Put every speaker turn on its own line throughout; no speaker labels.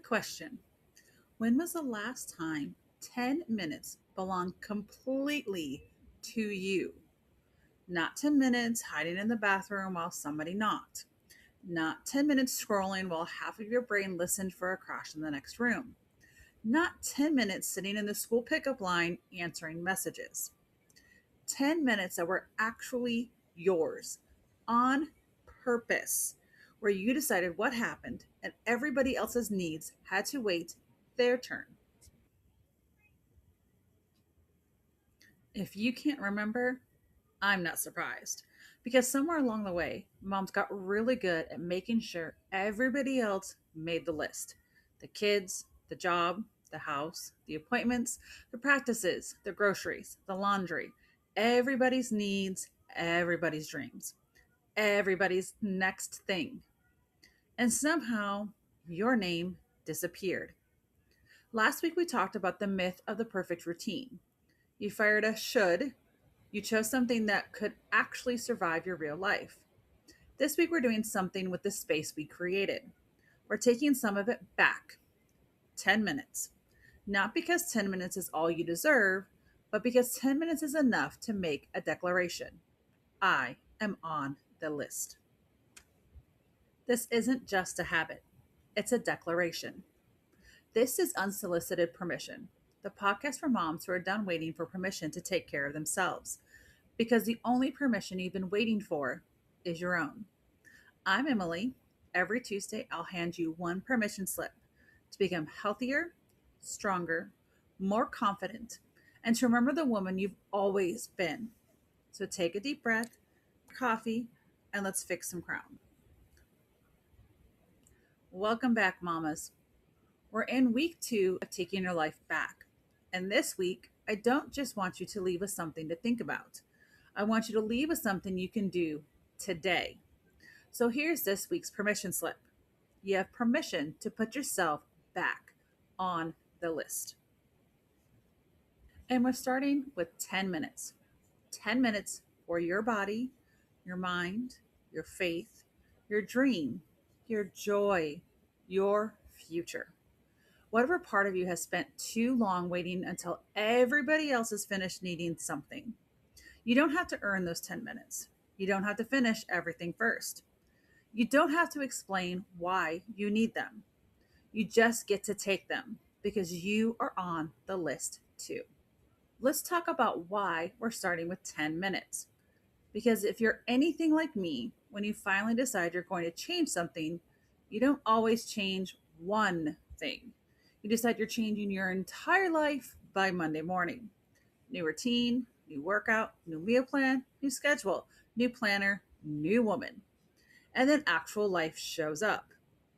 Question. When was the last time 10 minutes belonged completely to you? Not 10 minutes hiding in the bathroom while somebody knocked. Not 10 minutes scrolling while half of your brain listened for a crash in the next room. Not 10 minutes sitting in the school pickup line answering messages. 10 minutes that were actually yours on purpose, where you decided what happened and everybody else's needs had to wait their turn. If you can't remember, I'm not surprised. Because somewhere along the way, moms got really good at making sure everybody else made the list: the kids, the job, the house, the appointments, the practices, the groceries, the laundry, everybody's needs, everybody's dreams, everybody's next thing. And somehow, your name disappeared. Last week, we talked about the myth of the perfect routine. You fired a should. You chose something that could actually survive your real life. This week, we're doing something with the space we created. We're taking some of it back. 10 minutes. Not because 10 minutes is all you deserve, but because 10 minutes is enough to make a declaration. I am on the list. This isn't just a habit, it's a declaration. This is Unsolicited Permission, the podcast for moms who are done waiting for permission to take care of themselves, because the only permission you've been waiting for is your own. I'm Emily. Every Tuesday, I'll hand you one permission slip to become healthier, stronger, more confident, and to remember the woman you've always been. So take a deep breath, coffee, and let's fix some crown. Welcome back, mamas. We're in week 2 of taking your life back. And this week, I don't just want you to leave with something to think about. I want you to leave with something you can do today. So here's this week's permission slip. You have permission to put yourself back on the list. And we're starting with 10 minutes. 10 minutes for your body, your mind, your faith, your dream, your joy, your future. Whatever part of you has spent too long waiting until everybody else is finished needing something. You don't have to earn those 10 minutes. You don't have to finish everything first. You don't have to explain why you need them. You just get to take them because you are on the list too. Let's talk about why we're starting with 10 minutes. Because if you're anything like me, when you finally decide you're going to change something, you don't always change one thing. You decide you're changing your entire life by Monday morning. New routine, new workout, new meal plan, new schedule, new planner, new woman. And then actual life shows up.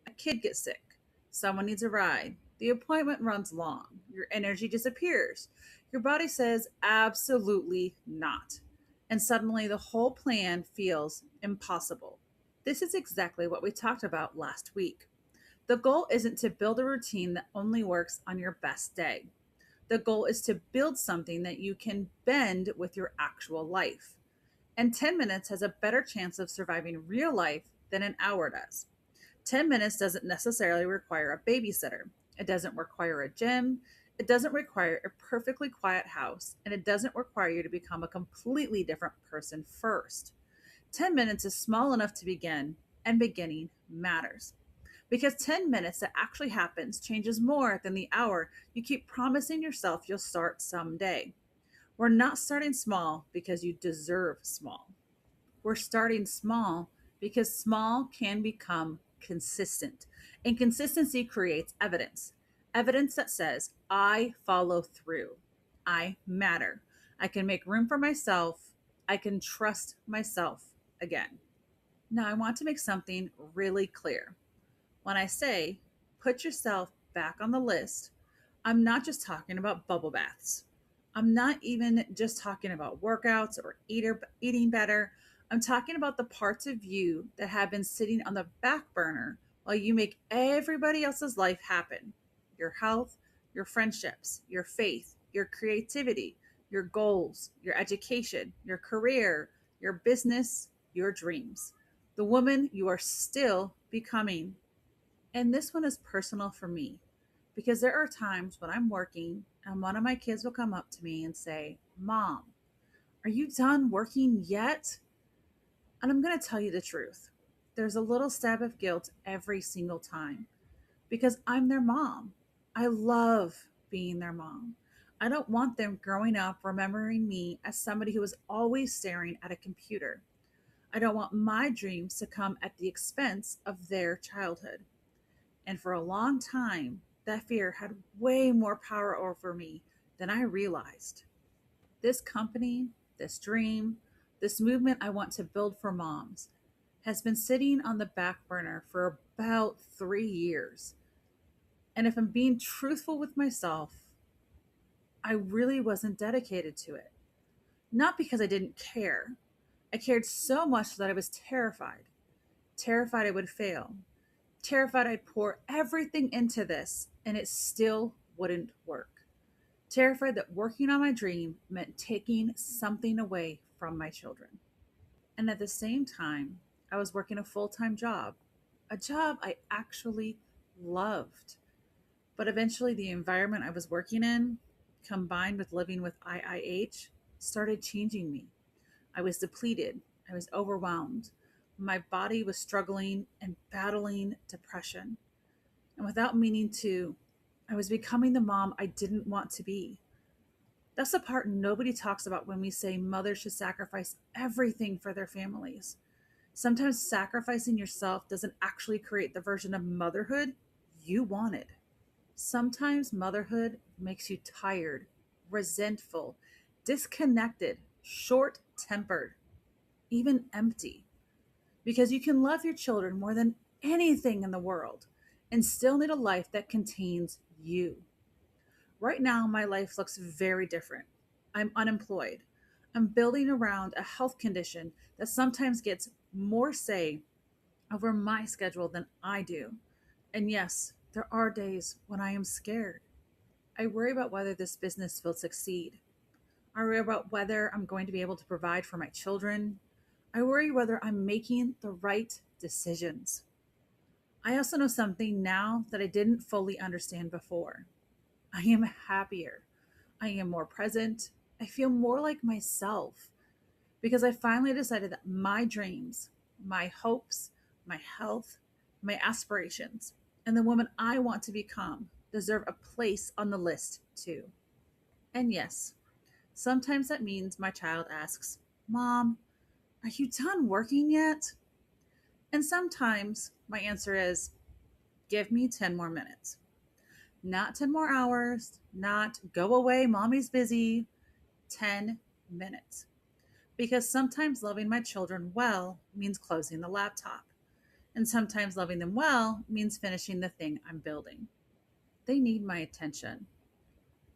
A kid gets sick. Someone needs a ride. The appointment runs long. Your energy disappears. Your body says absolutely not. And suddenly the whole plan feels impossible. This is exactly what we talked about last week. The goal isn't to build a routine that only works on your best day. The goal is to build something that you can bend with your actual life. And 10 minutes has a better chance of surviving real life than an hour does. 10 minutes doesn't necessarily require a babysitter. It doesn't require a gym. It doesn't require a perfectly quiet house. And it doesn't require you to become a completely different person first. 10 minutes is small enough to begin, and beginning matters. Because 10 minutes that actually happens changes more than the hour you keep promising yourself you'll start someday. We're not starting small because you deserve small. We're starting small because small can become consistent. And consistency creates evidence. Evidence that says, I follow through. I matter. I can make room for myself. I can trust myself again. Now, I want to make something really clear. When I say put yourself back on the list, I'm not just talking about bubble baths. I'm not even just talking about workouts or eating better. I'm talking about the parts of you that have been sitting on the back burner while you make everybody else's life happen. Your health, your friendships, your faith, your creativity, your goals, your education, your career, your business, your dreams. The woman you are still becoming. And this one is personal for me because there are times when I'm working and one of my kids will come up to me and say, Mom, are you done working yet? And I'm going to tell you the truth. There's a little stab of guilt every single time because I'm their mom. I love being their mom. I don't want them growing up remembering me as somebody who was always staring at a computer. I don't want my dreams to come at the expense of their childhood. And for a long time, that fear had way more power over me than I realized. This company, this dream, this movement I want to build for moms has been sitting on the back burner for about 3 years. And if I'm being truthful with myself, I really wasn't dedicated to it. Not because I didn't care. I cared so much that I was terrified. Terrified I would fail. Terrified I'd pour everything into this and it still wouldn't work. Terrified that working on my dream meant taking something away from my children. And at the same time, I was working a full time job, a job I actually loved. But eventually, the environment I was working in, combined with living with IIH, started changing me. I was depleted, I was overwhelmed. My body was struggling and battling depression. And without meaning to, I was becoming the mom I didn't want to be. That's the part nobody talks about when we say mothers should sacrifice everything for their families. Sometimes sacrificing yourself doesn't actually create the version of motherhood you wanted. Sometimes motherhood makes you tired, resentful, disconnected, short tempered, even empty. Because you can love your children more than anything in the world and still need a life that contains you. Right now, my life looks very different. I'm unemployed. I'm building around a health condition that sometimes gets more say over my schedule than I do. And yes, there are days when I am scared. I worry about whether this business will succeed. I worry about whether I'm going to be able to provide for my children. I worry whether I'm making the right decisions. I also know something now that I didn't fully understand before. I am happier. I am more present. I feel more like myself because I finally decided that my dreams, my hopes, my health, my aspirations, and the woman I want to become deserve a place on the list too. And yes, sometimes that means my child asks, Mom, are you done working yet? And sometimes my answer is, give me 10 more minutes. Not 10 more hours, not go away, mommy's busy. 10 minutes. Because sometimes loving my children well means closing the laptop. And sometimes loving them well means finishing the thing I'm building. They need my attention.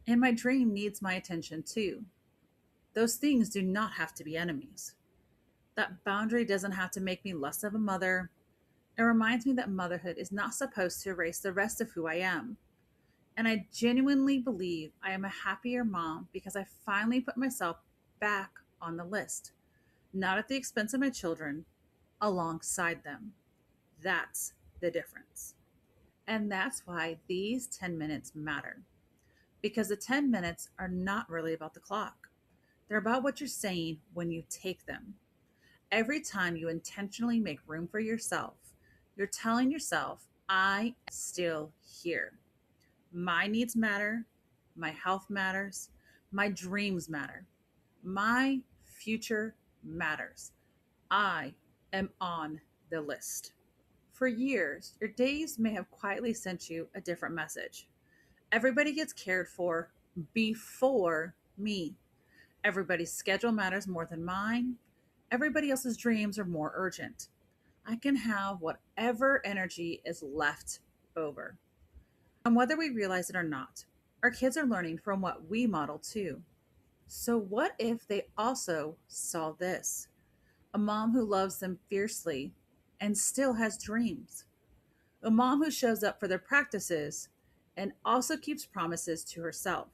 And my dream needs my attention too. Those things do not have to be enemies. That boundary doesn't have to make me less of a mother. It reminds me that motherhood is not supposed to erase the rest of who I am. And I genuinely believe I am a happier mom because I finally put myself back on the list, not at the expense of my children, alongside them. That's the difference. And that's why these 10 minutes matter. Because the 10 minutes are not really about the clock, they're about what you're saying when you take them. Every time you intentionally make room for yourself, you're telling yourself, I still here. My needs matter. My health matters. My dreams matter. My future matters. I am on the list. For years, your days may have quietly sent you a different message. Everybody gets cared for before me. Everybody's schedule matters more than mine. Everybody else's dreams are more urgent. I can have whatever energy is left over. And whether we realize it or not, our kids are learning from what we model too. So, what if they also saw this? A mom who loves them fiercely and still has dreams. A mom who shows up for their practices and also keeps promises to herself.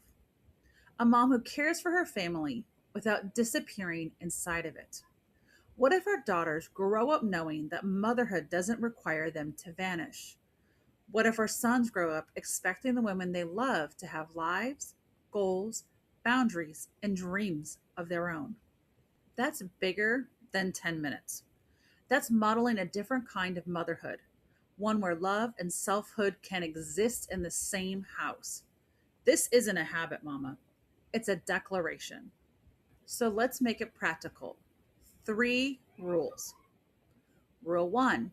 A mom who cares for her family without disappearing inside of it. What if our daughters grow up knowing that motherhood doesn't require them to vanish? What if our sons grow up expecting the women they love to have lives, goals, boundaries, and dreams of their own? That's bigger than 10 minutes. That's modeling a different kind of motherhood, one where love and selfhood can exist in the same house. This isn't a habit, mama. It's a declaration. So let's make it practical. Three rules. Rule one,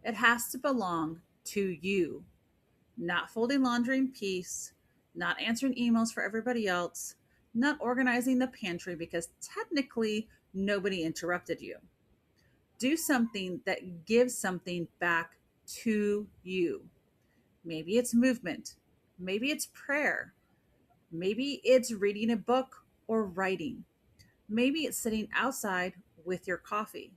it has to belong to you, not folding laundry in peace, not answering emails for everybody else, not organizing the pantry because technically nobody interrupted you. Do something that gives something back to you. Maybe it's movement, maybe it's prayer, maybe it's reading a book or writing, maybe it's sitting outside with your coffee.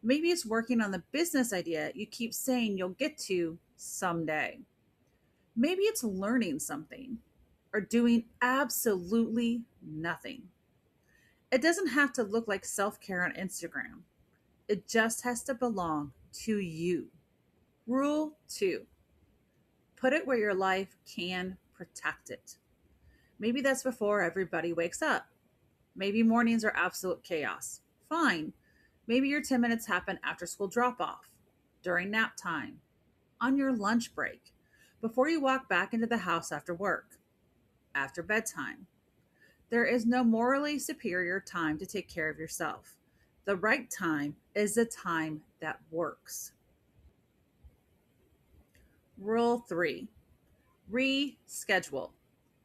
Maybe it's working on the business idea you keep saying you'll get to someday. Maybe it's learning something or doing absolutely nothing. It doesn't have to look like self care on Instagram, it just has to belong to you. Rule two, put it where your life can protect it. Maybe that's before everybody wakes up. Maybe mornings are absolute chaos. Fine. Maybe your 10 minutes happen after school drop off, during nap time, on your lunch break, before you walk back into the house after work, after bedtime. There is no morally superior time to take care of yourself. The right time is the time that works. Rule three, reschedule.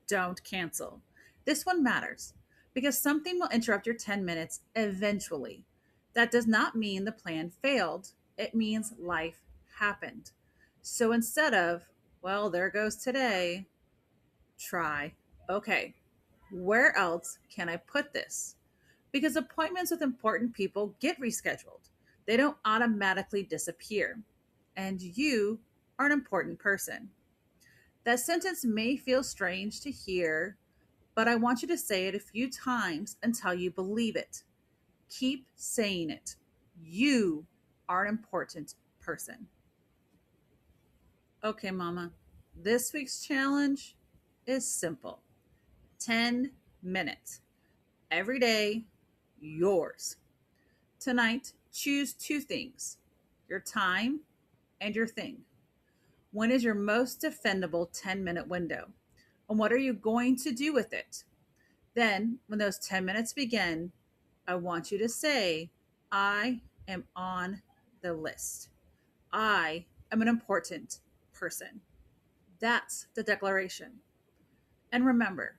Don't cancel. This one matters because something will interrupt your 10 minutes eventually. That does not mean the plan failed, it means life happened. So instead of, well, there goes today, try, okay, where else can I put this? Because appointments with important people get rescheduled, they don't automatically disappear. And you are an important person. That sentence may feel strange to hear, but I want you to say it a few times until you believe it. Keep saying it. You are an important person. Okay, mama. This week's challenge is simple: 10 minutes. Every day, yours. Tonight, choose two things: your time and your thing. When is your most defendable 10-minute window? And what are you going to do with it? Then, when those 10 minutes begin, I want you to say, I am on the list. I am an important person. That's the declaration. And remember,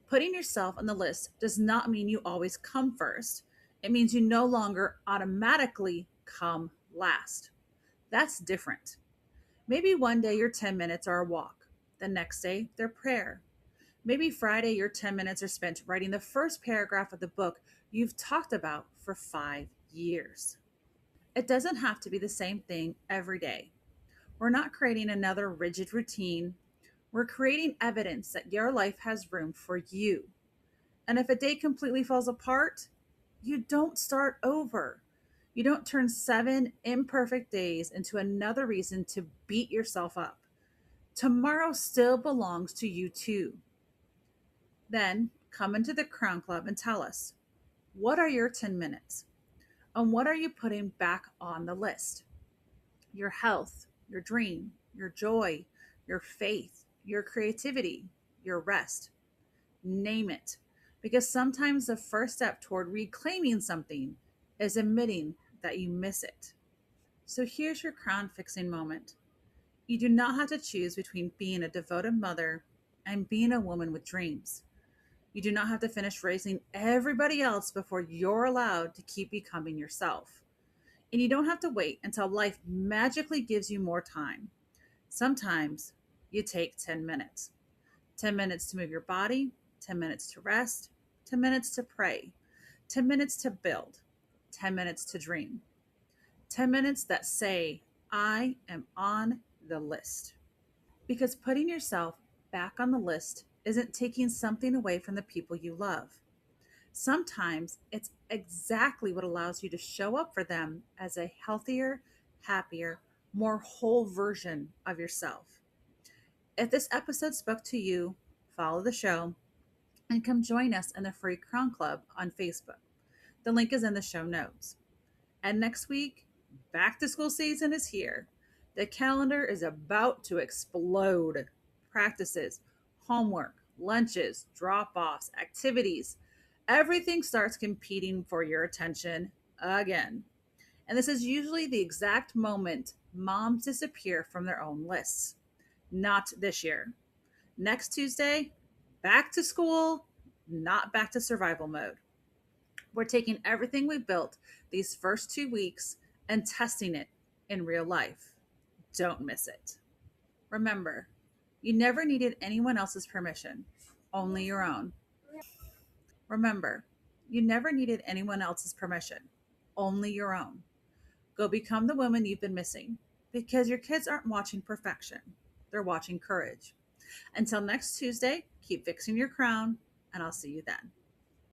putting yourself on the list does not mean you always come first. It means you no longer automatically come last. That's different. Maybe one day your 10 minutes are a walk, the next day they're prayer. Maybe Friday your 10 minutes are spent writing the first paragraph of the book you've talked about for 5 years. It doesn't have to be the same thing every day. We're not creating another rigid routine. We're creating evidence that your life has room for you. And if a day completely falls apart, you don't start over. You don't turn 7 imperfect days into another reason to beat yourself up. Tomorrow still belongs to you too. Then come into the Crown Club and tell us, what are your 10 minutes? And what are you putting back on the list? Your health, your dream, your joy, your faith, your creativity, your rest. Name it. Because sometimes the first step toward reclaiming something is admitting that you miss it. So here's your crown fixing moment. You do not have to choose between being a devoted mother and being a woman with dreams. You do not have to finish raising everybody else before you're allowed to keep becoming yourself. And you don't have to wait until life magically gives you more time. Sometimes you take 10 minutes. 10 minutes to move your body, 10 minutes to rest, 10 minutes to pray, 10 minutes to build, 10 minutes to dream, 10 minutes that say, I am on the list. Because putting yourself back on the list isn't taking something away from the people you love. Sometimes it's exactly what allows you to show up for them as a healthier, happier, more whole version of yourself. If this episode spoke to you, follow the show and come join us in the Free Crown Club on Facebook. The link is in the show notes. And next week, back to school season is here. The calendar is about to explode. Practices, homework, lunches, drop offs, activities. Everything starts competing for your attention again. And this is usually the exact moment moms disappear from their own lists. Not this year. Next Tuesday, back to school, not back to survival mode. We're taking everything we built these first 2 weeks and testing it in real life. Don't miss it. Remember, you never needed anyone else's permission, only your own. Remember, you never needed anyone else's permission, only your own. Go become the woman you've been missing because your kids aren't watching perfection, they're watching courage. Until next Tuesday, keep fixing your crown, and I'll see you then.